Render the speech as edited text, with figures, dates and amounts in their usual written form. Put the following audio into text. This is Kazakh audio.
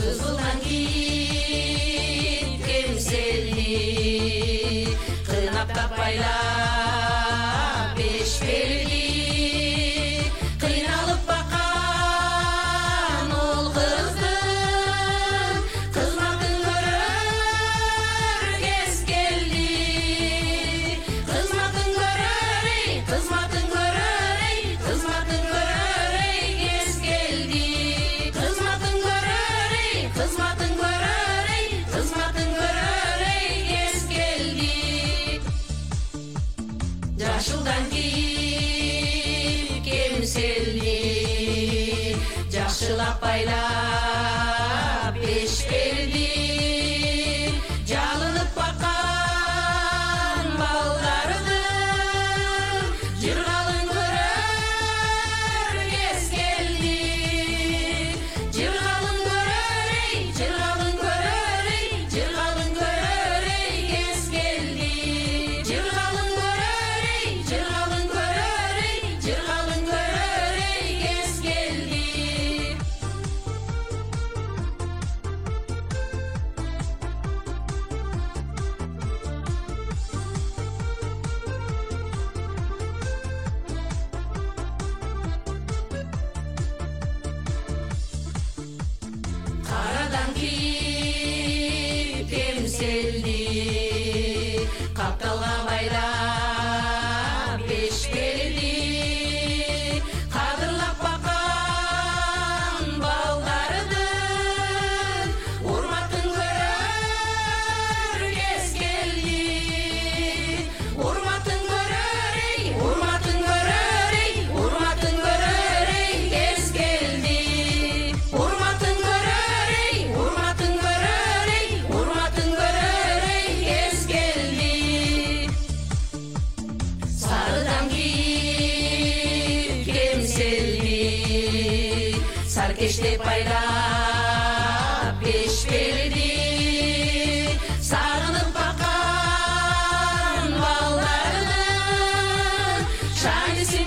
Kızıldan gittim selli, kınap tapayla beş belli, kıynalıp bakan ol kızdım, kızmadın görür gez geldi, kızmadın görür ey, kızmadın görür ey, kızmadın görür ey, gez geldi, kızmadın görür ey, kızmadın görür ey, kızmadın görür ey, gez geldi. Yaşıldan giyip selli, жақшылап байлап беш берді, жалынып баққан балдарды, жырғалың көрер кез келді, жырғалың көрер ей, жырғалың көрер ей, жырғалың көрер ей, кез келді, жырғалың көрер ей, жырғалың көрер ей, жырғалың көрер ей, кез келді. Қарадан киіп темселді, қапталға байлап беш белді, қадырлап баққан балдарды, урматын көрер кез келді, урматын көрер ей, урматын көрер ей, урматын көрер ей, кез келді, урматын көрер ей, урматын көрер ей, урматын көрер ей, кез келді. Sarıdan giyip kemselli, sarkeşte paylap beş beldi, sarınıp bakan ballardı, şahidesin